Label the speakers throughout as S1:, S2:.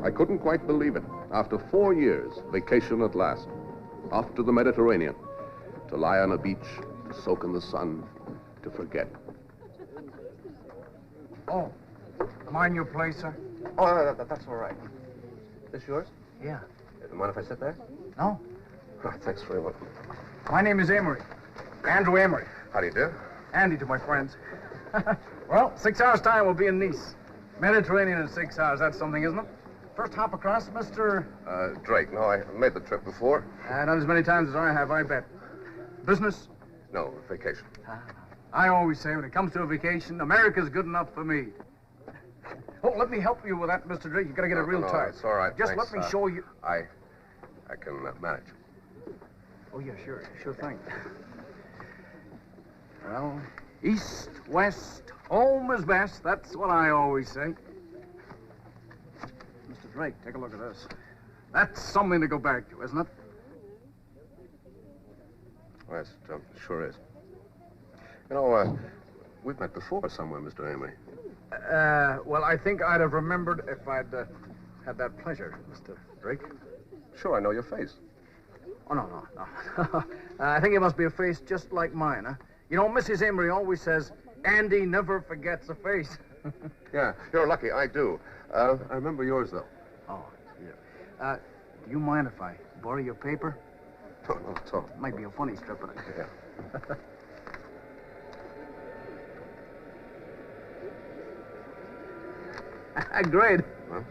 S1: I couldn't quite believe it. After 4 years, vacation at last. Off to the Mediterranean. To lie on a beach, to soak in the sun, to forget.
S2: Oh, mind your place, sir?
S3: Oh, no, that's all right. This yours?
S2: Yeah.
S3: Mind if I sit there?
S2: No.
S3: Oh, thanks very much.
S2: My name is Emery. Andrew Emery.
S3: How do you do?
S2: Andy to my friends. Well, 6 hours' time we'll be in Nice. Mediterranean in 6 hours. That's something, isn't it? First hop across, Mr.
S3: Drake. No, I made the trip before.
S2: Not as many times as I have, I bet. Business?
S3: No, vacation.
S2: I always say when it comes to a vacation, America's good enough for me. Oh, let me help you with that, Mr. Drake. You gotta get it real tight.
S3: It's all right.
S2: Just
S3: thanks.
S2: let me show you.
S3: I can manage.
S2: Oh, yeah, sure thing. Well, east, west, home is best. That's what I always say. Mr. Drake, take a look at this. That's something to go back to, isn't it?
S3: Yes, it sure is. You know, we've met before somewhere, Mr. Amory.
S2: Well, I think I'd have remembered if I'd had that pleasure, Mr. Drake.
S3: Sure, I know your face.
S2: Oh, no. I think it must be a face just like mine, huh? You know, Mrs. Emery always says, Andy never forgets a face.
S3: Yeah, you're lucky. I do. I remember yours, though.
S2: Oh, yeah. Do you mind if I borrow your paper?
S3: No, not at all.
S2: It might be a funny strip, but
S3: Yeah.
S2: Great.
S3: Huh?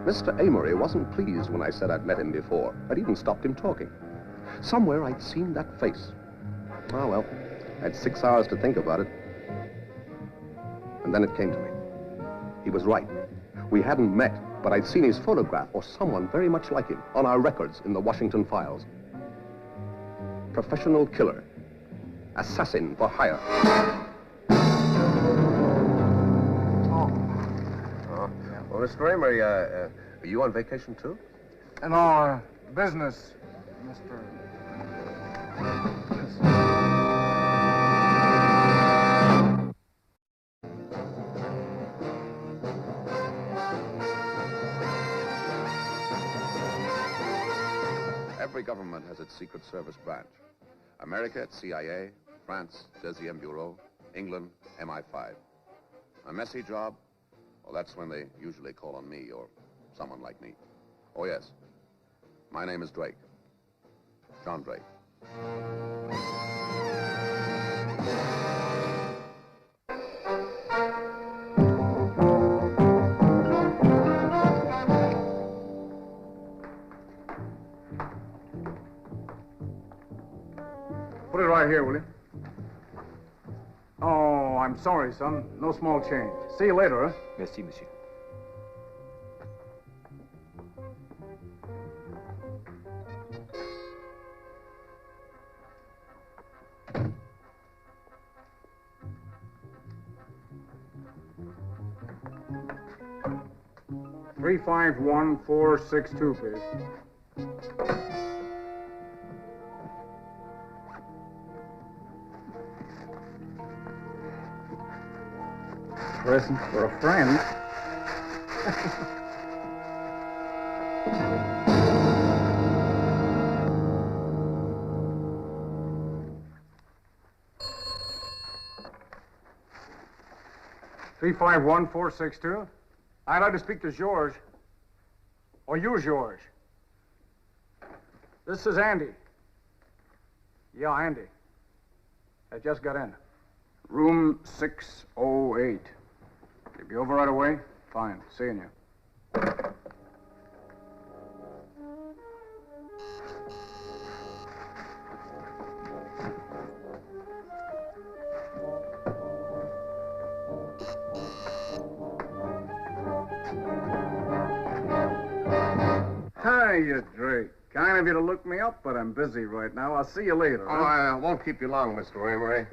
S1: Mr. Amory wasn't pleased when I said I'd met him before. I'd even stopped him talking. Somewhere I'd seen that face. Oh, well, I had 6 hours to think about it. And then it came to me. He was right. We hadn't met, but I'd seen his photograph or someone very much like him on our records in the Washington files. Professional killer. Assassin for hire.
S3: Well, Mr. Amory, are you on vacation, too?
S2: No, business, Mr.
S1: Every government has its Secret Service branch. America, it's CIA. France, Deuxième Bureau. England, MI5. A messy job? Well, that's when they usually call on me or someone like me. Oh, yes. My name is Drake. John Drake.
S2: Put it right here, will you? Oh, I'm sorry, son. No small change. See you later, huh?
S4: Merci, monsieur.
S2: $351,462, please. Present for a friend. $351,462. I'd like to speak to George. Or you, George. This is Andy. Yeah, Andy. I just got in. Room 608. You be over right away? Fine. Seeing you. Hiya, Drake. Kind of you to look me up, but I'm busy right now. I'll see you later.
S3: Oh, I won't keep you long, Mr. Amory.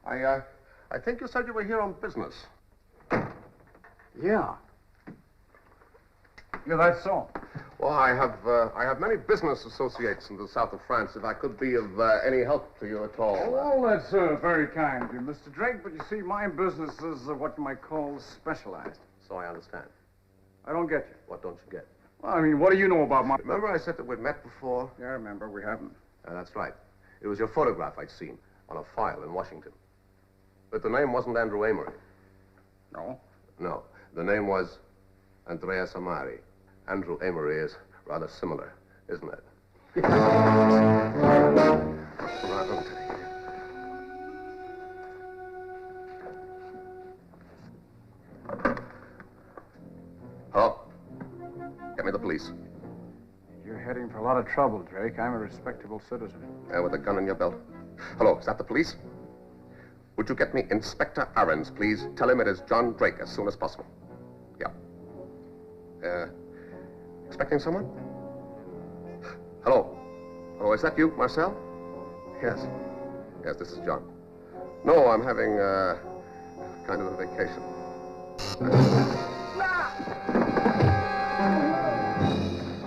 S3: I think you said you were here on business.
S2: Yeah. Yeah, that's so.
S3: Well, I have many business associates in the south of France. If I could be of any help to you at all.
S2: Oh, well, that's very kind of you, Mr. Drake. But you see, my business is what you might call specialized.
S3: So I understand.
S2: I don't get you.
S3: What don't you get?
S2: Well, I mean, what do you know about my...
S3: Remember I said that we'd met before?
S2: Yeah, I remember. We haven't.
S3: That's right. It was your photograph I'd seen on a file in Washington. But the name wasn't Andrew Amory.
S2: No?
S3: No. The name was Andreas Amari. Andrew Amory is rather similar, isn't it? Hello? Get me the police.
S2: You're heading for a lot of trouble, Drake. I'm a respectable citizen.
S3: With a gun in your belt. Hello, is that the police? Would you get me Inspector Ahrens, please? Tell him it is John Drake as soon as possible. Yeah. Expecting someone? Hello? Hello, is that you, Marcel? Yes. Yes, this is John. No, I'm having, kind of a vacation.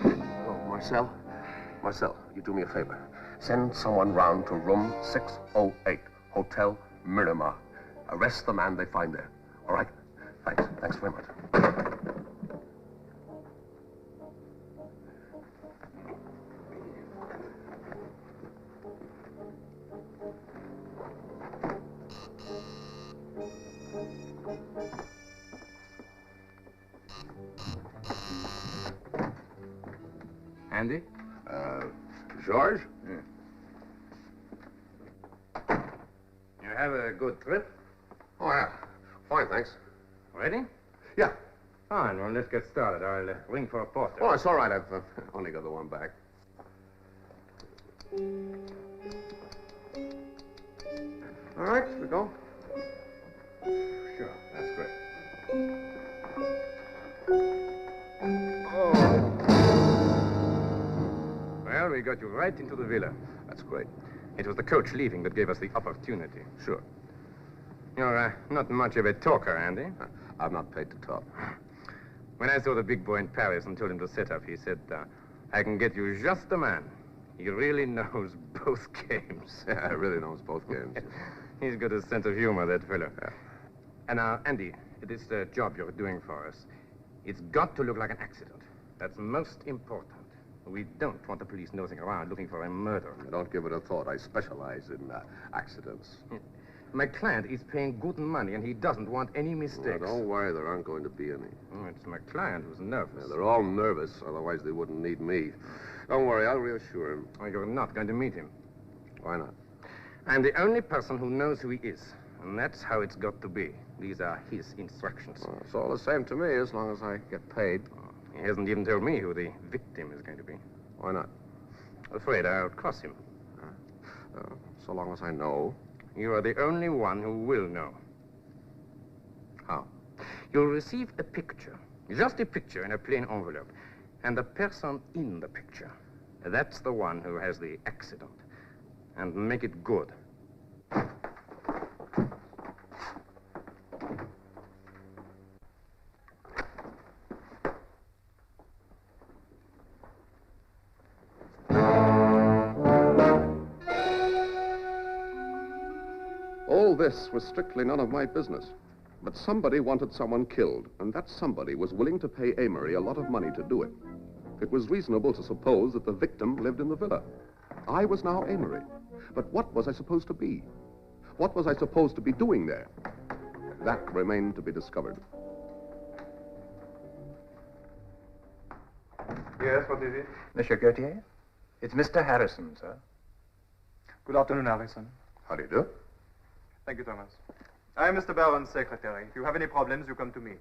S3: Hello, Marcel? Marcel, you do me a favor. Send someone round to room 608, Hotel Miramar. Arrest the man they find there. All right? Thanks. Thanks very much.
S2: Andy?
S3: George?
S2: Yeah.
S4: You have a good trip?
S3: Oh, yeah. Fine, thanks.
S4: Ready?
S3: Yeah.
S4: Fine, well, let's get started. I'll ring for a porter.
S3: Oh, it's all right. I've only got the one back. All right, we go? Sure, that's great.
S4: Well, we got you right into the villa.
S3: That's great.
S4: It was the coach leaving that gave us the opportunity.
S3: Sure.
S4: You're not much of a talker, Andy.
S3: I'm not paid to talk.
S4: When I saw the big boy in Paris and told him to set up, he said, I can get you just the man. He really knows both games.
S3: Yeah, I really knows both games.
S4: He's got a sense of humor, that fellow.
S3: Yeah.
S4: And now, Andy, this job you're doing for us, it's got to look like an accident. That's most important. We don't want the police nosing around looking for a murder.
S3: Don't give it a thought. I specialize in accidents.
S4: My client is paying good money, and he doesn't want any mistakes.
S3: Well, don't worry, there aren't going to be any.
S4: Oh, it's my client who's nervous.
S3: Yeah, they're all nervous, otherwise they wouldn't need me. Don't worry, I'll reassure him.
S4: Oh, you're not going to meet him.
S3: Why not?
S4: I'm the only person who knows who he is, and that's how it's got to be. These are his instructions.
S3: Well, it's all the same to me as long as I get paid.
S4: He hasn't even told me who the victim is going to be.
S3: Why not?
S4: Afraid I'll cross him.
S3: So long as I know.
S4: You are the only one who will know.
S3: How?
S4: You'll receive a picture, just a picture in a plain envelope, and the person in the picture, that's the one who has the accident. And make it good.
S1: All this was strictly none of my business. But somebody wanted someone killed, and that somebody was willing to pay Amory a lot of money to do it. It was reasonable to suppose that the victim lived in the villa. I was now Amory. But what was I supposed to be? What was I supposed to be doing there? That remained to be discovered.
S5: Yes, what is it?
S2: Monsieur Gautier? It's Mr. Harrison, sir.
S5: Good afternoon, Harrison.
S3: How do you do?
S5: Thank you, Thomas. I am Mr. Barron's secretary. If you have any problems, you come to me.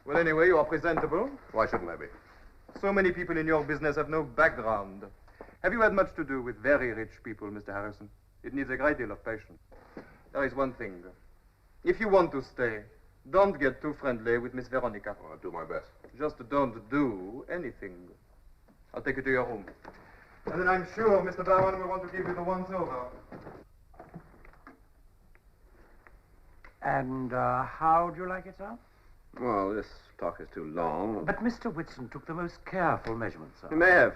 S5: Well, anyway, you are presentable.
S3: Why shouldn't I be?
S5: So many people in your business have no background. Have you had much to do with very rich people, Mr. Harrison? It needs a great deal of patience. There is one thing. If you want to stay, don't get too friendly with Miss Veronica.
S3: Well, I'll do my best.
S5: Just don't do anything. I'll take you to your room. And then I'm sure Mr. Barron will want to give you the once-over.
S6: And how do you like it, sir?
S3: Well, this talk is too long.
S6: But Mr. Whitson took the most careful measurements, sir.
S4: He may have.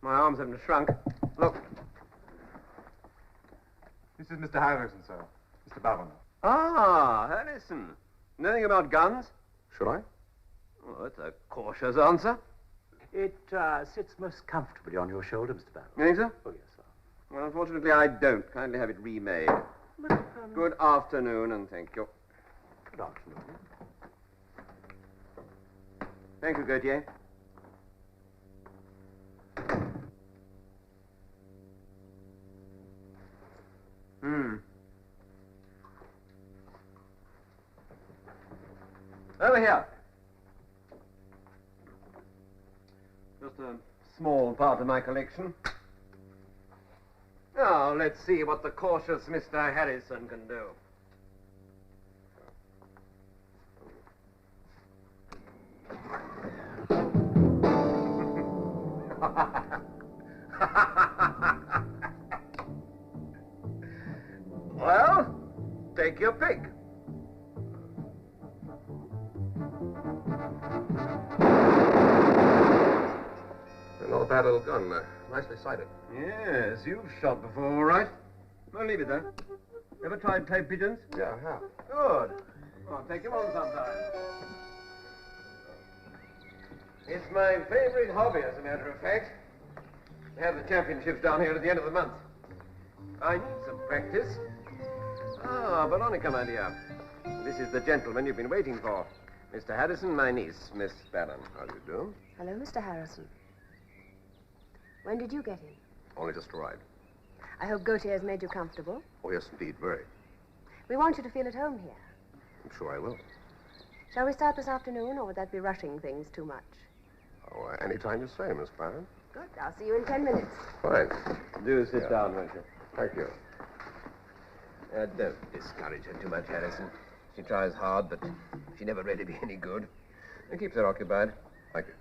S4: My arms haven't shrunk. Look.
S5: This is Mr. Harrison, sir. Mr. Barron.
S4: Ah, Harrison. Nothing about guns?
S3: Should I? Oh, that's a cautious answer.
S6: It sits most comfortably on your shoulder, Mr. Barrow.
S3: You think so?
S6: Oh, yes, sir.
S3: Well, unfortunately, I don't. Kindly have it remade.
S6: But,
S3: Good afternoon, and thank you.
S6: Good afternoon.
S3: Thank you, Gautier. Over here. Just a small part of my collection. Now, let's see what the cautious Mr. Harrison can do. Well, take your pick. Not a bad little gun. Nicely sighted. Yes, you've shot before, all right. Well, leave it there. Ever tried clay pigeons? Yeah, I have. Good. I'll take him on sometime. It's my favorite hobby, as a matter of fact. They have the championships down here at the end of the month. I need some practice. Ah, Veronica, my dear. This is the gentleman you've been waiting for. Mr. Harrison, my niece, Miss Barron. How do you do?
S7: Hello, Mr. Harrison. When did you get in?
S1: Only just arrived.
S7: I hope Gautier has made you comfortable.
S1: Oh, yes, indeed, very.
S7: We want you to feel at home here.
S1: I'm sure I will.
S7: Shall we start this afternoon, or would that be rushing things too much?
S1: Oh, any time you say, Miss Barron.
S7: Good. I'll see you in 10 minutes.
S1: Fine.
S3: Do sit down, won't you?
S1: Thank you.
S3: Don't discourage her too much, Harrison. She tries hard, but she never really be any good. It keeps her occupied.
S1: Thank you.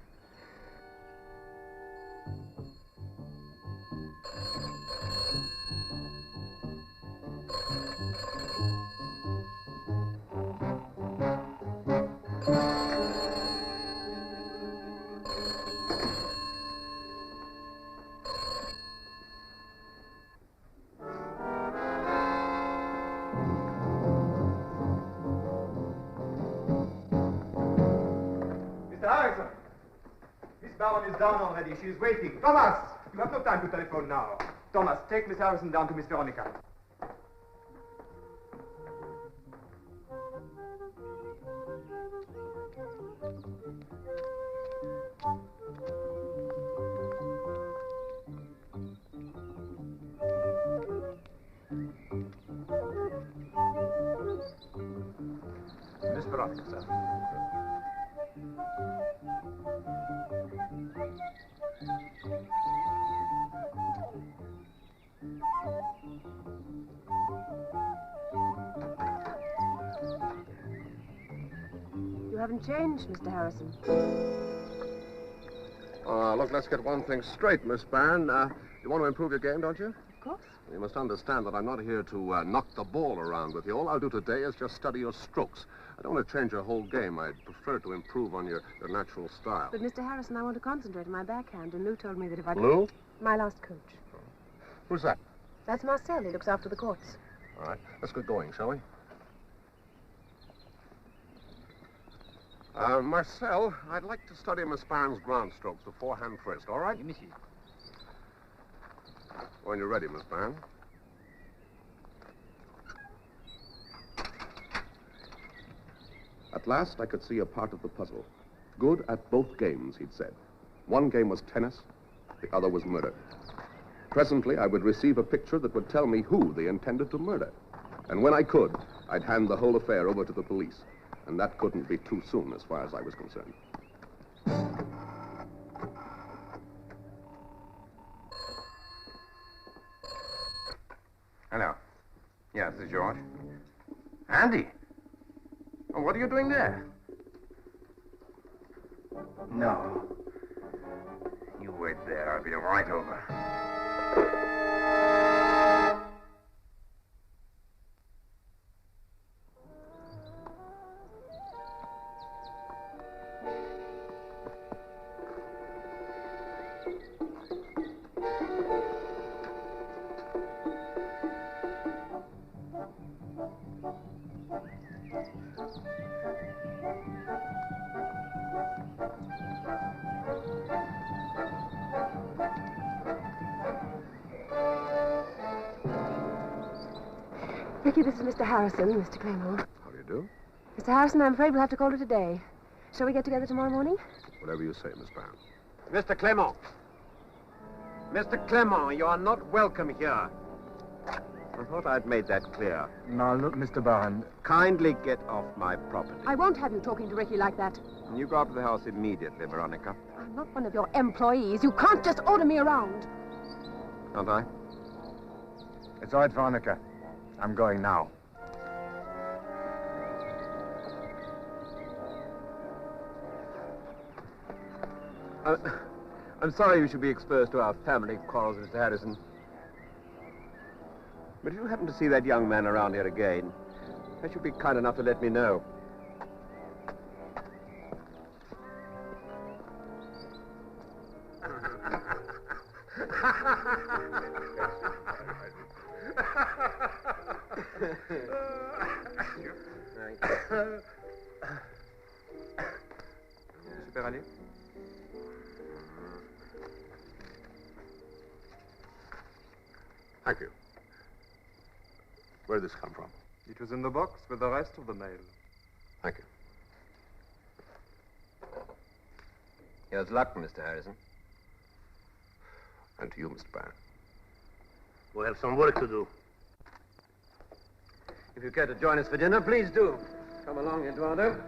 S5: Mr. Harrison! Miss Barron is down already. She is waiting. Thomas! You have no time to telephone now. Thomas, take Miss Harrison down to Miss Veronica.
S2: Miss Veronica, sir.
S7: You haven't changed, Mr. Harrison.
S1: Look, let's get one thing straight, Miss Barron. You want to improve your game, don't you?
S7: Of course.
S1: You must understand that I'm not here to knock the ball around with you. All I'll do today is just study your strokes. I don't want to change your whole game. I'd prefer to improve on your natural style.
S7: But, Mr. Harrison, I want to concentrate on my backhand, and Lou told me that if I...
S1: Lou?
S7: My last coach.
S1: Who's that?
S7: That's Marcel. He looks after the courts.
S1: All right, let's get going, shall we? Marcel, I'd like to study Miss Barron's ground strokes, the forehand first, all right?
S6: Monsieur.
S1: When you're ready, Miss Barron. At last, I could see a part of the puzzle. Good at both games, he'd said. One game was tennis, the other was murder. Presently, I would receive a picture that would tell me who they intended to murder. And when I could, I'd hand the whole affair over to the police. And that couldn't be too soon as far as I was concerned.
S4: Hello. Yes, this is George. Andy? Oh, what are you doing there? No. You wait there. I'll be right over.
S7: Ricky, this is Mr. Harrison, Mr. Claymore.
S1: How do you do?
S7: Mr. Harrison, I'm afraid we'll have to call it a day. Shall we get together tomorrow morning?
S1: Whatever you say, Miss Brown.
S8: Mr. Clement. Mr. Clement, you are not welcome here. I thought I'd made that clear.
S2: Now, look, Mr. Baron.
S8: Kindly get off my property.
S7: I won't have you talking to Ricky like that.
S8: You go up to the house immediately, Veronica.
S7: I'm not one of your employees. You can't just order me around.
S8: Can't I?
S2: It's all right, Veronica. I'm going now.
S8: I'm sorry you should be exposed to our family quarrels, Mr. Harrison. But if you happen to see that young man around here again, that should be kind enough to let me know.
S5: Monsieur Perralier?
S1: Thank you. Where did this come from?
S5: It was in the box with the rest of the mail.
S1: Thank you.
S8: Here's luck, Mr. Harrison.
S1: And to you, Mr. Barron.
S6: We have some work to do.
S8: If you care to join us for dinner, please do. Come along, Eduardo.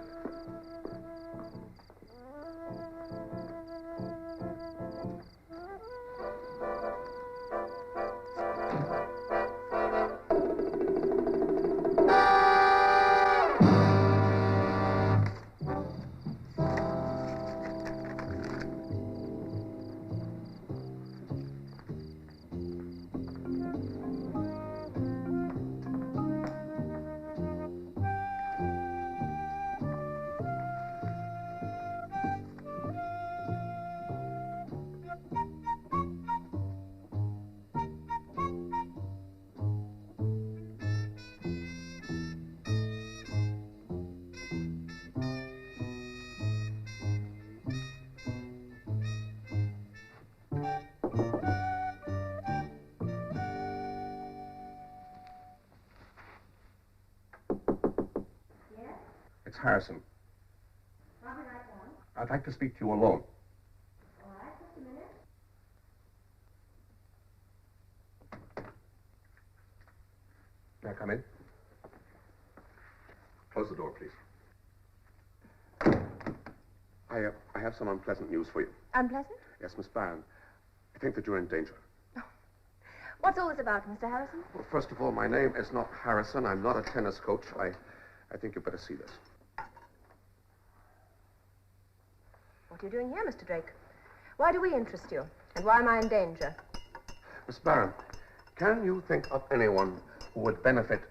S3: It's Harrison. I'd like to speak to you alone.
S7: All right, just a minute.
S3: May I come in? Close the door, please. I have some unpleasant news for you.
S7: Unpleasant?
S3: Yes, Miss Barron. I think that you're in danger.
S7: What's all this about, Mr. Harrison?
S3: Well, first of all, my name is not Harrison. I'm not a tennis coach. I think you better see this.
S7: What are you doing here, Mr. Drake? Why do we interest you? And why am I in danger?
S3: Miss Barron, can you think of anyone who would benefit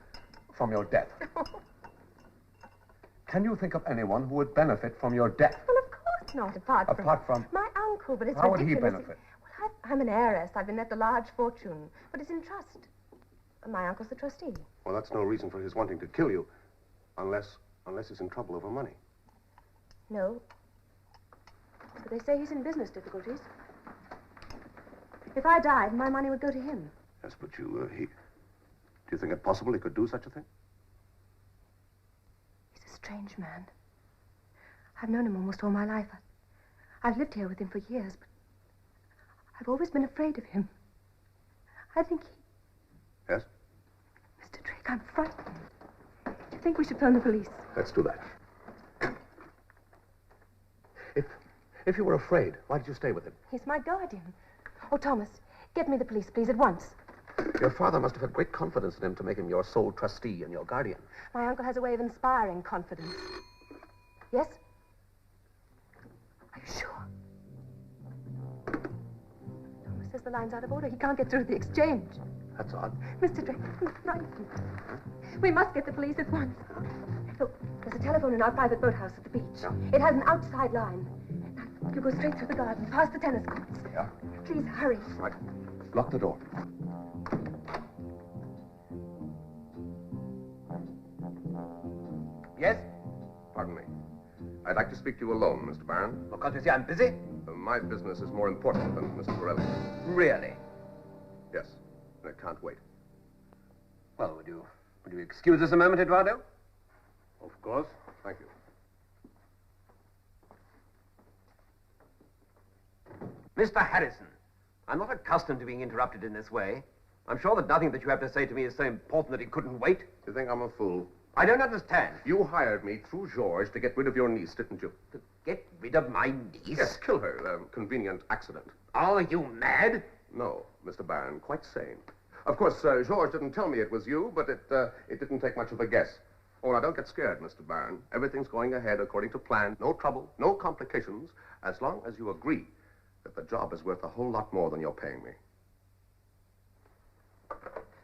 S3: from your death? Can you think of anyone who would benefit from your death?
S7: Well, of course not, apart from... My uncle, but it's
S3: How would
S7: ridiculous.
S3: he benefit?
S7: Well, I'm an heiress. I've been left a large fortune, but it's in trust. My uncle's the trustee.
S3: Well, that's no reason for his wanting to kill you, unless he's in trouble over money.
S7: No. But they say he's in business difficulties. If I died, my money would go to him.
S3: Yes, but do you think it possible he could do such a thing?
S7: He's a strange man. I've known him almost all my life. I've lived here with him for years, but I've always been afraid of him. I think he...
S3: Yes?
S7: Mr. Drake, I'm frightened. Do you think we should phone the police?
S3: Let's do that. If you were afraid, why did you stay with him?
S7: He's my guardian. Oh, Thomas, get me the police, please, at once.
S3: Your father must have had great confidence in him to make him your sole trustee and your guardian.
S7: My uncle has a way of inspiring confidence. Yes? Are you sure? Thomas says the line's out of order. He can't get through the exchange.
S3: That's odd.
S7: Mr. Drake, I'm frightened. We must get the police at once. Look, there's a telephone in our private boathouse at the beach.
S3: Yeah.
S7: It has an outside line. Now, you go straight through the garden, past the tennis courts.
S3: Yeah?
S7: Please, hurry.
S3: Right. Lock the door.
S8: Yes?
S3: Pardon me. I'd like to speak to you alone, Mr. Barron.
S8: Well, can't you see I'm busy?
S3: My business is more important than Mr. Borelli.
S8: Really?
S3: Yes. And it can't wait.
S8: Well, would you Would you excuse us a moment, Eduardo?
S3: Of course. Thank you.
S8: Mr. Harrison, I'm not accustomed to being interrupted in this way. I'm sure that nothing that you have to say to me is so important that it couldn't wait.
S3: You think I'm a fool?
S8: I don't understand.
S3: You hired me through Georges to get rid of your niece, didn't you?
S8: To get rid of my niece?
S3: Yes, kill her. Convenient accident.
S8: Are you mad?
S3: No, Mr. Barron, quite sane. Of course, Georges didn't tell me it was you, but it didn't take much of a guess. Oh, now, don't get scared, Mr. Barron. Everything's going ahead according to plan. No trouble, no complications, as long as you agree that the job is worth a whole lot more than you're paying me.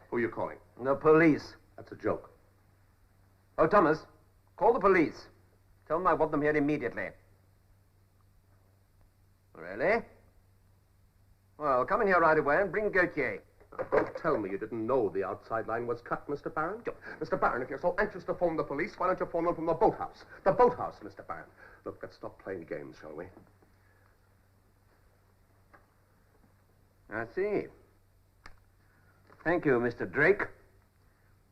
S3: Who are you calling?
S8: The police.
S3: That's a joke.
S8: Oh, Thomas, call the police. Tell them I want them here immediately. Really? Well, come in here right away and bring Gautier.
S3: Don't tell me you didn't know the outside line was cut, Mr. Barron. Mr. Barron, if you're so anxious to phone the police, why don't you phone them from the boathouse? The boathouse, Mr. Barron. Look, let's stop playing games, shall we?
S8: I see. Thank you, Mr. Drake.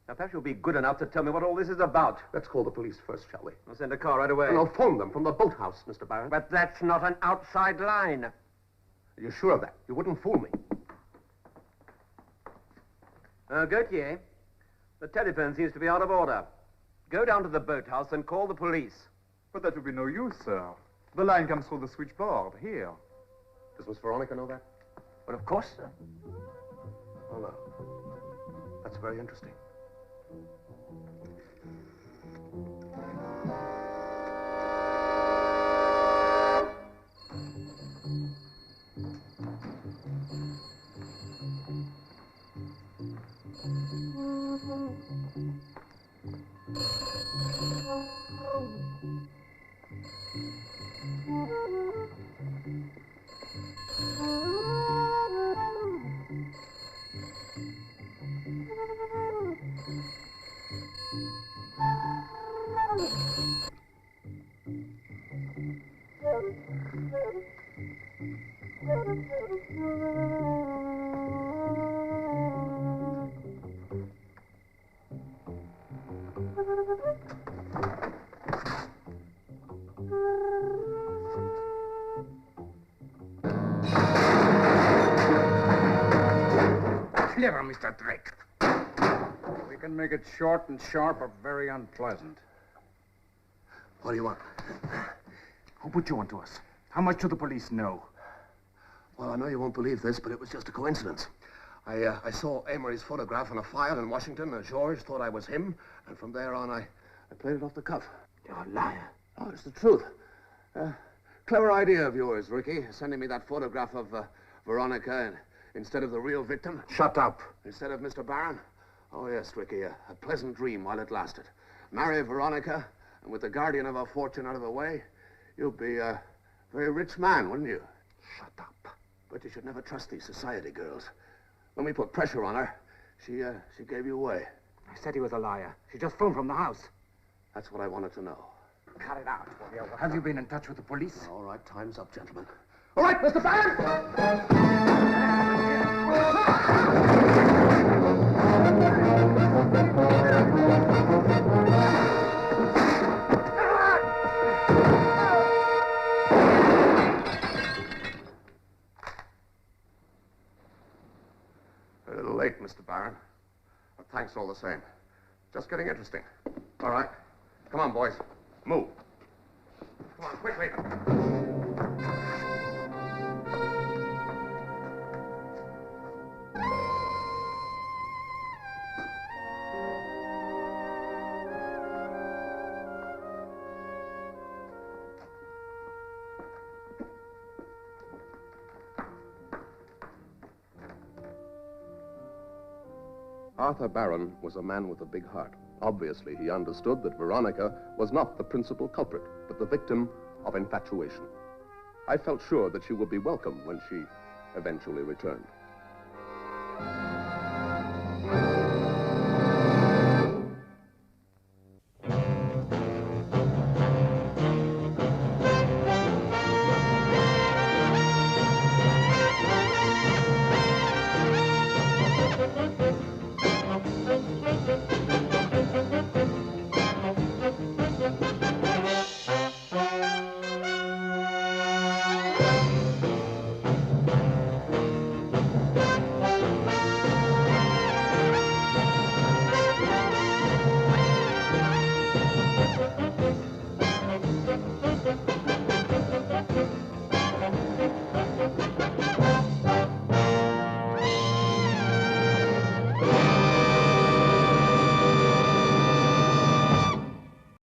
S8: Now, perhaps you'll be good enough to tell me what all this is about.
S3: Let's call the police first, shall we?
S8: I'll send a car right away.
S3: No, phone them from the boathouse, Mr. Barron.
S8: But that's not an outside line.
S3: Are you sure of that? You wouldn't fool me.
S8: Gautier, the telephone seems to be out of order. Go down to the boathouse and call the police.
S5: But that would be no use, sir. The line comes through the switchboard, here.
S3: Does Miss Veronica know that?
S8: Well, of course, sir.
S3: Oh, no. That's very interesting.
S4: Clever, Mr. Drake.
S2: We can make it short and sharp or very unpleasant.
S3: What do you want?
S2: Who put you onto us? How much do the police know?
S3: Well, I know you won't believe this, but it was just a coincidence. I saw Amory's photograph on a file in Washington, and Georges thought I was him, and from there on, I played it off the cuff.
S8: You're a liar.
S3: Oh, it's the truth. Clever idea of yours, Ricky, sending me that photograph of Veronica instead of the real victim.
S8: Shut up.
S3: Instead of Mr. Barron. Oh, yes, Ricky, a pleasant dream while it lasted. Marry Veronica, and with the guardian of her fortune out of the way, you'd be a very rich man, wouldn't you?
S8: Shut up.
S3: But you should never trust these society girls. When we put pressure on her, she gave you away.
S2: I said he was a liar. She just phoned from the house.
S3: That's what I wanted to know.
S2: Cut it out, will you? Have you been in touch with the police?
S3: All right, time's up, gentlemen. All right, Mr. Barron! A little late, Mr. Barron. But thanks all the same. Just getting interesting. All right. Come on, boys. Move. Come on, quickly. Arthur Barron was a man with a big heart. Obviously, he understood that Veronica was not the principal culprit, but the victim of infatuation. I felt sure that she would be welcome when she eventually returned.